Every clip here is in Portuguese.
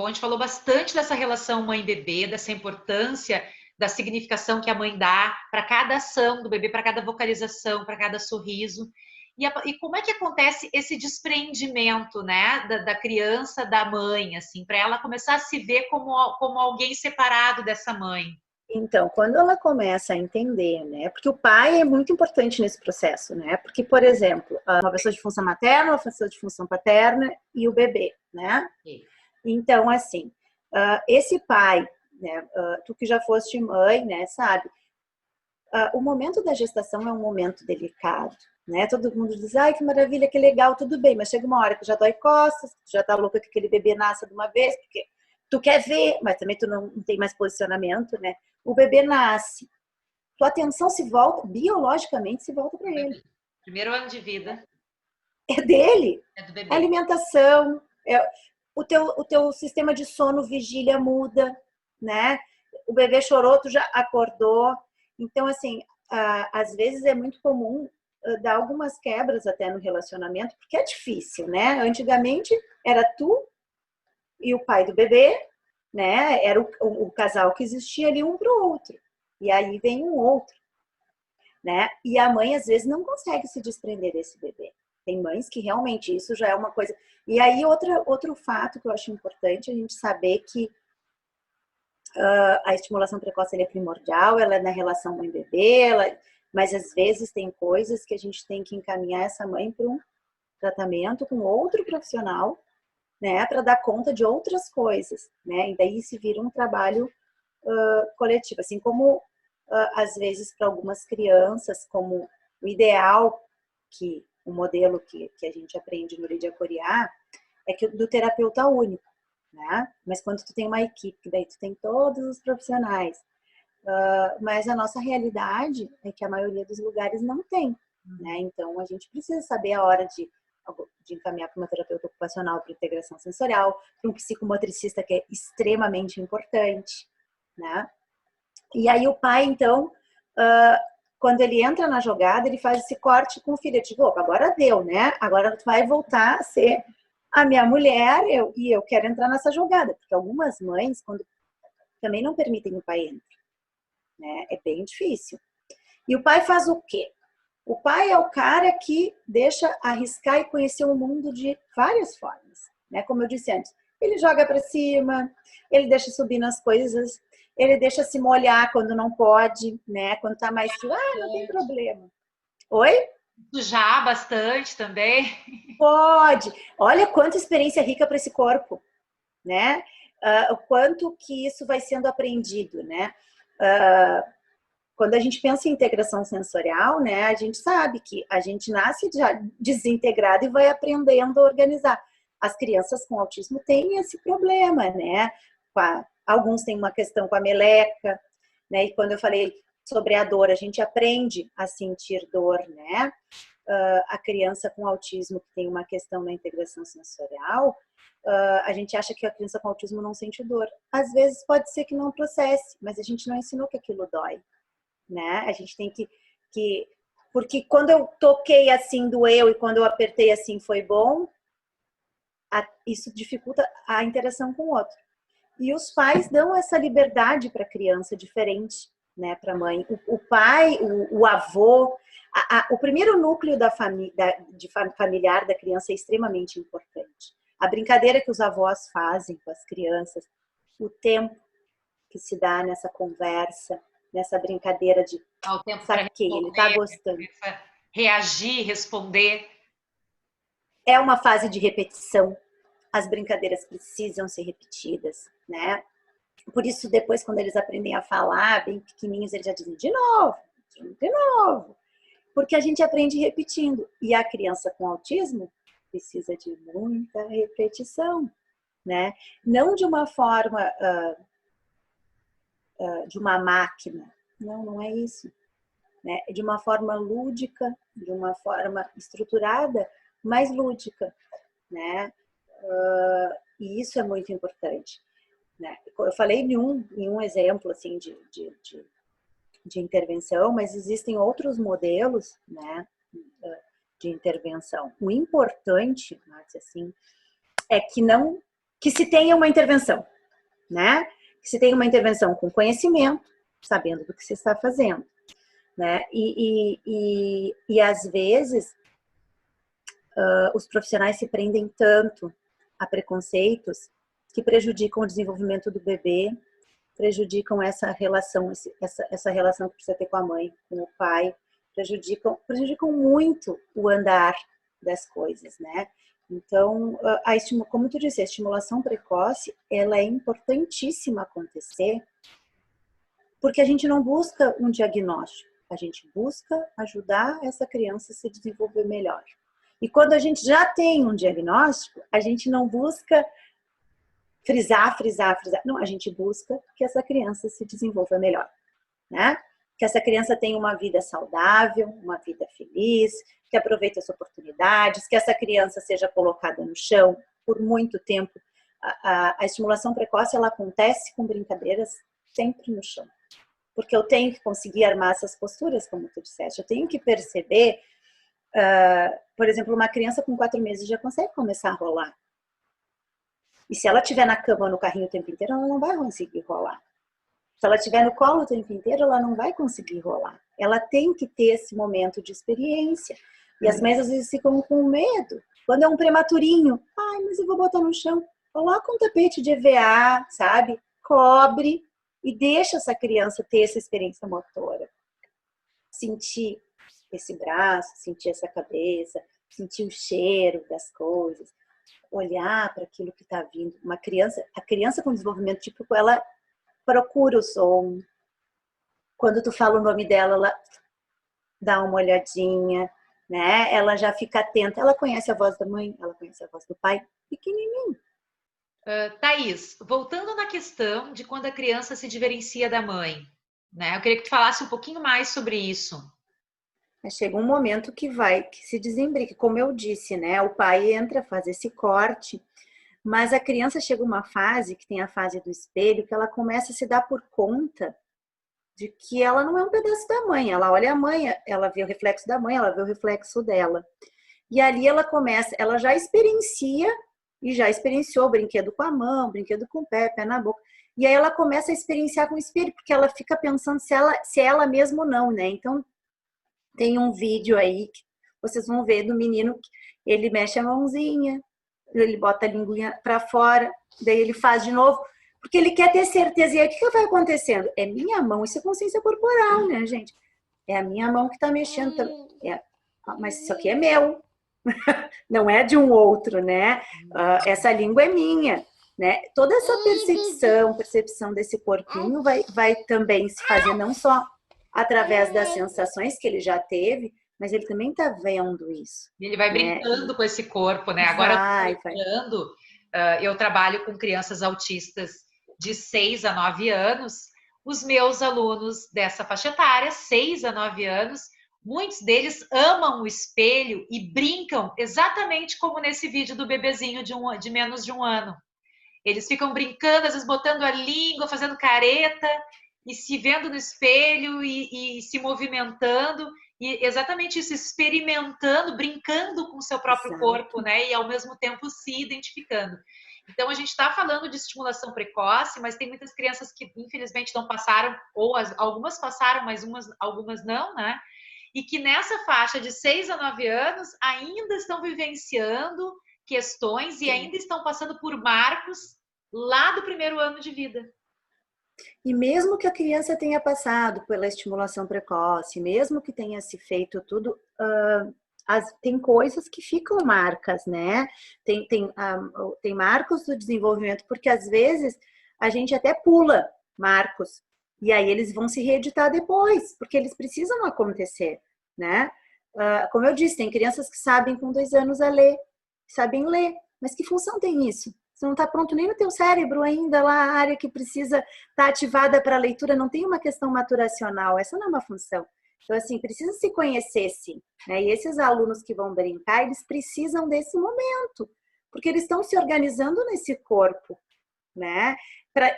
Bom, a gente falou bastante dessa relação mãe-bebê, dessa importância, da significação que a mãe dá para cada ação do bebê, para cada vocalização, para cada sorriso. E como é que acontece esse despreendimento, né, da criança da mãe, assim, para ela começar a se ver como alguém separado dessa mãe? Então, quando ela começa a entender, né? Porque o pai é muito importante nesse processo, né? Porque, por exemplo, uma pessoa de função materna, uma pessoa de função paterna e o bebê, né? Sim. Então, assim, esse pai, né? Tu que já foste mãe, né? Sabe? O momento da gestação é um momento delicado, né? Todo mundo diz, ai, que maravilha, que legal, tudo bem, mas chega uma hora que já dói costas, tu já tá louca que aquele bebê nasça de uma vez, porque tu quer ver, mas também tu não tem mais posicionamento, né? O bebê nasce, tua atenção se volta, biologicamente se volta para ele. Primeiro ano de vida. É dele. É do bebê. A alimentação, o teu sistema de sono, vigília muda, né? O bebê chorou, tu já acordou. Então, assim, às vezes é muito comum dar algumas quebras até no relacionamento, porque é difícil, né? Antigamente era tu e o pai do bebê, né? Era o casal que existia ali um para o outro. E aí vem um outro, né? E a mãe às vezes não consegue se desprender desse bebê. Tem mães que realmente isso já é uma coisa. E aí outro fato que eu acho importante a gente saber que a estimulação precoce é primordial, ela é na relação mãe-bebê, mas às vezes tem coisas que a gente tem que encaminhar essa mãe para um tratamento com outro profissional, né, para dar conta de outras coisas, né? E daí se vira um trabalho coletivo, assim como às vezes para algumas crianças, como o ideal que o modelo que a gente aprende no Lídia Coriá é que do terapeuta único, né? Mas quando tu tem uma equipe, que daí tu tem todos os profissionais, mas a nossa realidade é que a maioria dos lugares não tem, né? Então a gente precisa saber a hora de encaminhar para uma terapeuta ocupacional para integração sensorial, para um psicomotricista que é extremamente importante, né? E aí o pai, então, quando ele entra na jogada, ele faz esse corte com o filho. Eu digo, opa, agora deu, né? Agora tu vai voltar a ser a minha mulher e eu quero entrar nessa jogada. Porque algumas mães também não permitem que o pai entre, né? É bem difícil. E o pai faz o quê? O pai é o cara que deixa arriscar e conhecer o mundo de várias formas, né? Como eu disse antes, ele joga para cima, ele deixa subir nas coisas, ele deixa se molhar quando não pode, né? Quando tá mais frio, não tem problema. Oi? Sujar bastante também. Pode. Olha quanta experiência rica para esse corpo, né? O quanto que isso vai sendo aprendido, né? Quando a gente pensa em integração sensorial, né, a gente sabe que a gente nasce já desintegrado e vai aprendendo a organizar. As crianças com autismo têm esse problema, né? Alguns têm uma questão com a meleca, né? E quando eu falei sobre a dor, a gente aprende a sentir dor, né? A criança com autismo que tem uma questão na integração sensorial, a gente acha que a criança com autismo não sente dor. Às vezes pode ser que não processe, mas a gente não ensinou que aquilo dói. Né? A gente tem que... Porque quando eu toquei assim doeu e quando eu apertei assim foi bom, isso dificulta a interação com o outro. E os pais dão essa liberdade para a criança diferente, né, para a mãe. O pai, o avô, o primeiro núcleo da família, familiar da criança é extremamente importante. A brincadeira que os avós fazem com as crianças, o tempo que se dá nessa conversa, nessa brincadeira de o tempo saquei, ele tá gostando. Reagir, responder. É uma fase de repetição. As brincadeiras precisam ser repetidas, né? Por isso, depois, quando eles aprendem a falar, bem pequenininhos, eles já dizem de novo, de novo. Porque a gente aprende repetindo. E a criança com autismo precisa de muita repetição, né? Não de uma forma... de uma máquina. Não, não é isso. Né? De uma forma lúdica, de uma forma estruturada, mas lúdica. Né? E isso é muito importante. Né? Eu falei em um exemplo assim, de intervenção, mas existem outros modelos, né, de intervenção. O importante, assim, é que não que se tenha uma intervenção, né? Que se tenha uma intervenção com conhecimento, sabendo do que se está fazendo, né? E às vezes os profissionais se prendem tanto a preconceitos que prejudicam o desenvolvimento do bebê, prejudicam essa relação, essa relação que precisa ter com a mãe, com o pai, prejudicam muito o andar das coisas, né? Então, como tu disse, a estimulação precoce, ela é importantíssima acontecer, porque a gente não busca um diagnóstico, a gente busca ajudar essa criança a se desenvolver melhor. E quando a gente já tem um diagnóstico, a gente não busca frisar. Não, a gente busca que essa criança se desenvolva melhor, né? Que essa criança tenha uma vida saudável, uma vida feliz, que aproveite as oportunidades, que essa criança seja colocada no chão por muito tempo. A estimulação precoce, ela acontece com brincadeiras sempre no chão. Porque eu tenho que conseguir armar essas posturas, como tu disseste. Eu tenho que perceber, por exemplo, uma criança com 4 meses já consegue começar a rolar. E se ela estiver na cama ou no carrinho o tempo inteiro, ela não vai conseguir rolar. Se ela estiver no colo o tempo inteiro, ela não vai conseguir rolar. Ela tem que ter esse momento de experiência. E as mães às vezes ficam com medo. Quando é um prematurinho, ai, mas eu vou botar no chão. Coloca um tapete de EVA, sabe? Cobre e deixa essa criança ter essa experiência motora. Sentir esse braço, sentir essa cabeça, sentir o cheiro das coisas, olhar para aquilo que está vindo. A criança com desenvolvimento típico, ela procura o som. Quando tu fala o nome dela, ela dá uma olhadinha, né? Ela já fica atenta. Ela conhece a voz da mãe, ela conhece a voz do pai, pequenininho. Thaís, voltando na questão de quando a criança se diferencia da mãe, né? Eu queria que tu falasse um pouquinho mais sobre isso. Chega um momento que se desembriga, como eu disse, né? O pai entra, faz esse corte, mas a criança chega uma fase, que tem a fase do espelho, que ela começa a se dar por conta de que ela não é um pedaço da mãe. Ela olha a mãe, ela vê o reflexo da mãe, ela vê o reflexo dela. E ali ela já experiencia, e já experienciou brinquedo com a mão, brinquedo com o pé, pé na boca. E aí ela começa a experienciar com o espelho, porque ela fica pensando se é ela mesma ou não, né? Então, tem um vídeo aí que vocês vão ver do menino que ele mexe a mãozinha, ele bota a linguinha para fora, daí ele faz de novo, porque ele quer ter certeza. E aí o que vai acontecendo? É minha mão, isso é consciência corporal, né, gente? É a minha mão que está mexendo. Mas isso aqui é meu, não é de um outro, né? Essa língua é minha, né? Toda essa percepção desse corpinho vai também se fazer não só através das sensações que ele já teve, mas ele também está vendo isso. Ele vai brincando com esse corpo, né? Agora, eu trabalho com crianças autistas de 6 a 9 anos. Os meus alunos dessa faixa etária, 6 a 9 anos, muitos deles amam o espelho e brincam exatamente como nesse vídeo do bebezinho de menos de 1 ano. Eles ficam brincando, às vezes botando a língua, fazendo careta e se vendo no espelho e se movimentando. E exatamente isso, experimentando, brincando com o seu próprio corpo, né? E ao mesmo tempo se identificando. Então, a gente está falando de estimulação precoce, mas tem muitas crianças que, infelizmente, não passaram, ou algumas passaram, mas algumas não, né? E que nessa faixa de 6 a 9 anos ainda estão vivenciando questões e ainda estão passando por marcos lá do primeiro ano de vida. E mesmo que a criança tenha passado pela estimulação precoce, mesmo que tenha se feito tudo, tem coisas que ficam marcas, né? Tem marcos do desenvolvimento, porque às vezes a gente até pula marcos, e aí eles vão se reeditar depois, porque eles precisam acontecer, né? Como eu disse, tem crianças que sabem com 2 anos a ler, sabem ler, mas que função tem isso? Você não está pronto nem no teu cérebro ainda, lá a área que precisa estar ativada para a leitura, não tem uma questão maturacional, essa não é uma função. Então, assim, precisa se conhecer, sim, né? E esses alunos que vão brincar, eles precisam desse momento, porque eles estão se organizando nesse corpo, né?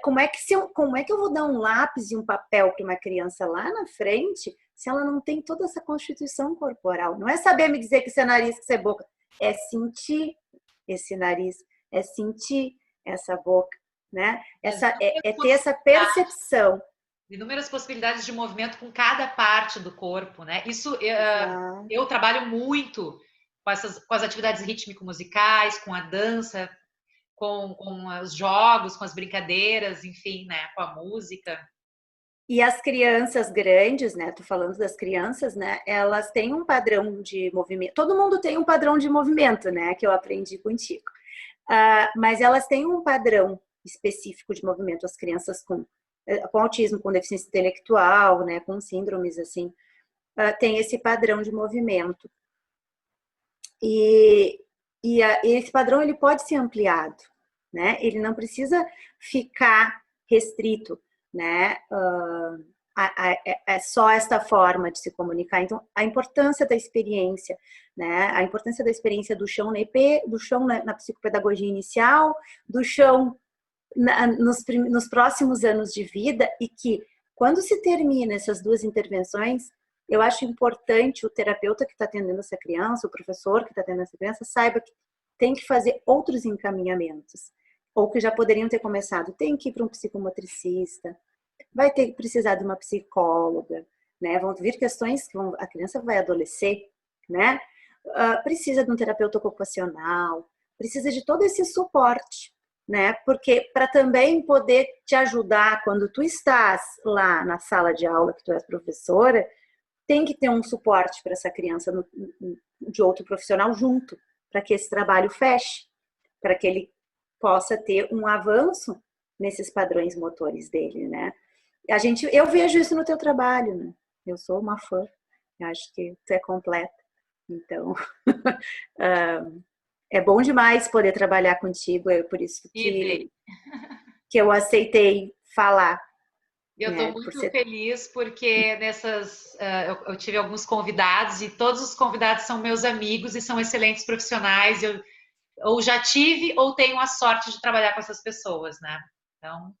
Como é que eu vou dar um lápis e um papel para uma criança lá na frente, se ela não tem toda essa constituição corporal? Não é saber me dizer que isso é nariz, que isso é boca, é sentir esse nariz, é sentir essa boca, né? É ter essa possibilidades. percepção. Inúmeras possibilidades de movimento com cada parte do corpo, né? Isso Exato. eu trabalho muito com as atividades rítmico-musicais, com a dança, com os jogos, com as brincadeiras, enfim, né? Com a música. E as crianças grandes, né? Tô falando das crianças, né? Elas têm um padrão de movimento. Todo mundo tem um padrão de movimento, né? Que eu aprendi contigo. Mas elas têm um padrão específico de movimento. As crianças com autismo, com deficiência intelectual, né? Com síndromes assim, tem esse padrão de movimento. E esse padrão ele pode ser ampliado, né? Ele não precisa ficar restrito, né? É só esta forma de se comunicar. Então, a importância da experiência, né? A importância da experiência do chão na EP, do chão na psicopedagogia inicial, do chão nos próximos anos de vida, e que quando se termina essas duas intervenções, eu acho importante o terapeuta que está atendendo essa criança, o professor que está atendendo essa criança, saiba que tem que fazer outros encaminhamentos, ou que já poderiam ter começado. Tem que ir para um psicomotricista, vai ter que precisar de uma psicóloga, né? Vão vir questões que a criança vai adoecer, né? Precisa de um terapeuta ocupacional, precisa de todo esse suporte, né? Porque para também poder te ajudar quando tu estás lá na sala de aula, que tu és professora, tem que ter um suporte para essa criança de outro profissional junto, para que esse trabalho feche, para que ele possa ter um avanço nesses padrões motores dele, né? Eu vejo isso no teu trabalho, né? Eu sou uma fã, eu acho que tu é completa. Então, é bom demais poder trabalhar contigo, é por isso que eu aceitei falar. Eu estou muito feliz porque eu tive alguns convidados e todos os convidados são meus amigos e são excelentes profissionais. Eu ou já tive ou tenho a sorte de trabalhar com essas pessoas, né? Então,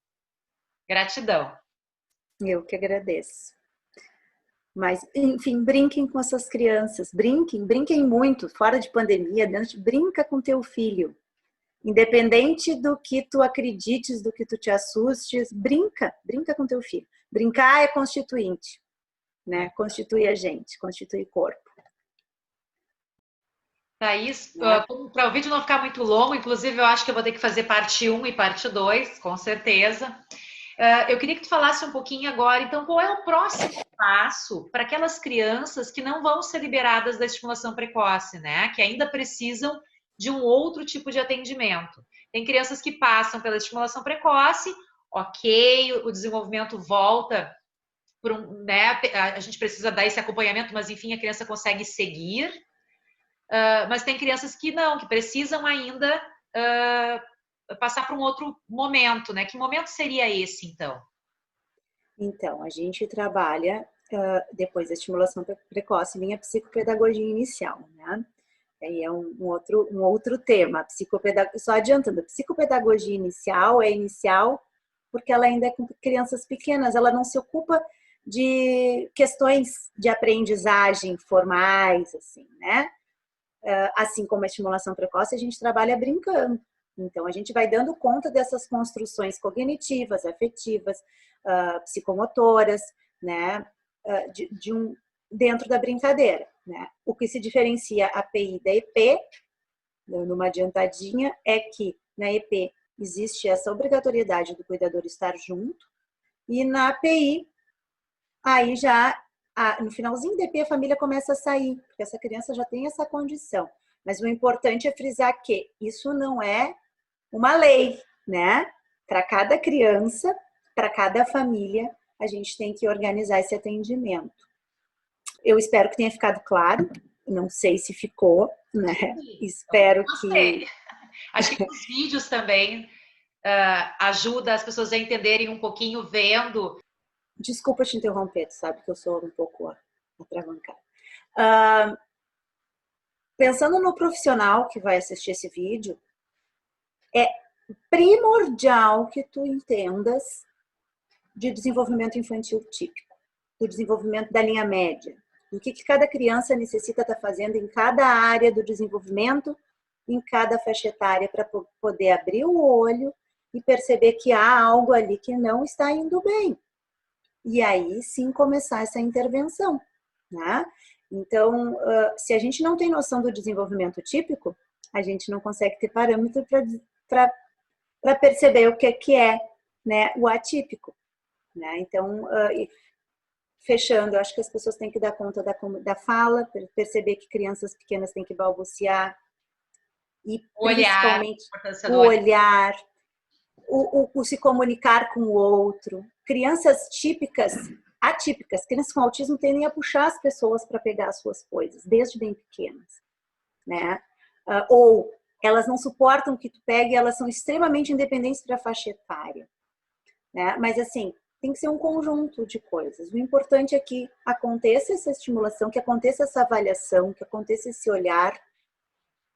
gratidão. Eu que agradeço. Mas, enfim, brinquem com essas crianças, brinquem muito, fora de pandemia, brinca com teu filho. Independente do que tu acredites, do que tu te assustes, brinca com teu filho. Brincar é constituinte, né? Constitui a gente, constitui corpo. Thaís, para o vídeo não ficar muito longo, inclusive eu acho que eu vou ter que fazer parte 1 e parte 2, com certeza. Eu queria que tu falasse um pouquinho agora, então, qual é o próximo passo para aquelas crianças que não vão ser liberadas da estimulação precoce, né? Que ainda precisam de um outro tipo de atendimento. Tem crianças que passam pela estimulação precoce, ok, o desenvolvimento volta por né? A gente precisa dar esse acompanhamento, mas enfim, a criança consegue seguir. Mas tem crianças que não, que precisam ainda passar para um outro momento, né? Que momento seria esse, então? Então, a gente trabalha, depois da estimulação precoce, vem a psicopedagogia inicial, né? Aí é um outro tema. Só adiantando, a psicopedagogia inicial é inicial porque ela ainda é com crianças pequenas, ela não se ocupa de questões de aprendizagem formais, assim, né? Assim como a estimulação precoce, a gente trabalha brincando. Então, a gente vai dando conta dessas construções cognitivas, afetivas, psicomotoras, né? Dentro da brincadeira, né? O que se diferencia a API da EP, numa adiantadinha, é que na EP existe essa obrigatoriedade do cuidador estar junto, e na API, aí já, no finalzinho da EP, a família começa a sair, porque essa criança já tem essa condição. Mas o importante é frisar que isso não é uma lei, né? Para cada criança, para cada família, a gente tem que organizar esse atendimento. Eu espero que tenha ficado claro, não sei se ficou, né? Sim, espero que... Acho que os vídeos também ajudam as pessoas a entenderem um pouquinho vendo. Desculpa te interromper, tu sabe que eu sou um pouco atravancada. Pensando no profissional que vai assistir esse vídeo, é primordial que tu entendas de desenvolvimento infantil típico, do desenvolvimento da linha média, do que cada criança necessita estar fazendo em cada área do desenvolvimento em cada faixa etária para poder abrir o olho e perceber que há algo ali que não está indo bem. E aí sim começar essa intervenção, né? Então, se a gente não tem noção do desenvolvimento típico, a gente não consegue ter parâmetro para perceber o que é, né, o atípico, né? Então, fechando, eu acho que as pessoas têm que dar conta da fala, perceber que crianças pequenas têm que balbuciar e principalmente o olhar, o se comunicar com o outro. Crianças atípicas, crianças com autismo tendem a puxar as pessoas para pegar as suas coisas, desde bem pequenas, né? Ou elas não suportam que tu pegue, elas são extremamente independentes para a faixa etária, né? Mas assim, tem que ser um conjunto de coisas. O importante é que aconteça essa estimulação, que aconteça essa avaliação, que aconteça esse olhar,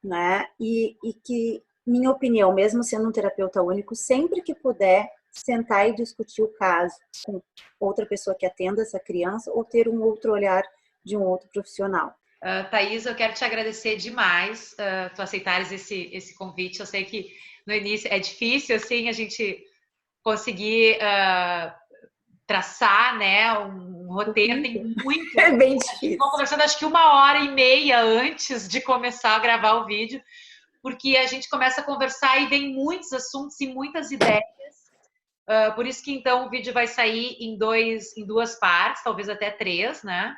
né? E que, minha opinião, mesmo sendo um terapeuta único, sempre que puder sentar e discutir o caso com outra pessoa que atenda essa criança ou ter um outro olhar de um outro profissional. Thaís, eu quero te agradecer demais tu aceitares esse convite. Eu sei que no início é difícil assim a gente conseguir traçar, né, um roteiro. Tem muito. É bem difícil. Estamos conversando acho que 1h30 antes de começar a gravar o vídeo, porque a gente começa a conversar e vem muitos assuntos e muitas ideias. Por isso que então o vídeo vai sair em duas partes, talvez até 3, né?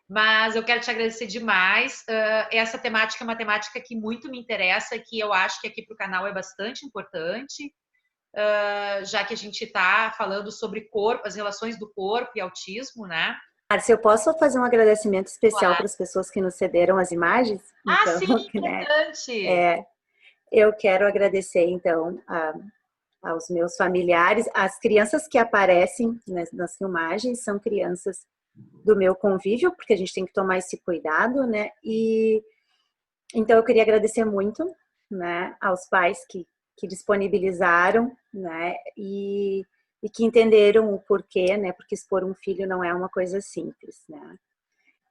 Mas eu quero te agradecer demais. Essa temática é uma temática que muito me interessa, que eu acho que aqui para o canal é bastante importante, já que a gente está falando sobre corpo, as relações do corpo e autismo, né? Se eu posso fazer um agradecimento especial Claro. para as pessoas que nos cederam as imagens? Então, sim, importante! Eu quero agradecer, então, aos meus familiares. As crianças que aparecem nas filmagens são crianças do meu convívio, porque a gente tem que tomar esse cuidado, né? E então eu queria agradecer muito, né, aos pais que disponibilizaram, né? E que entenderam o porquê, né? Porque expor um filho não é uma coisa simples, né?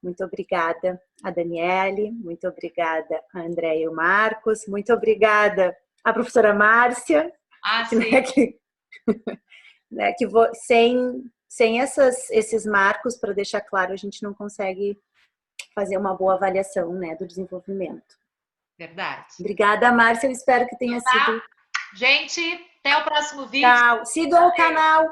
Muito obrigada a Daniele, muito obrigada a Andréia e o Marcos, muito obrigada à professora Márcia, né, que sem esses marcos, para deixar claro, a gente não consegue fazer uma boa avaliação, né, do desenvolvimento. Verdade. Obrigada, Márcia, eu espero que tenha sido... Gente, até o próximo vídeo. Tchau, sigam o canal.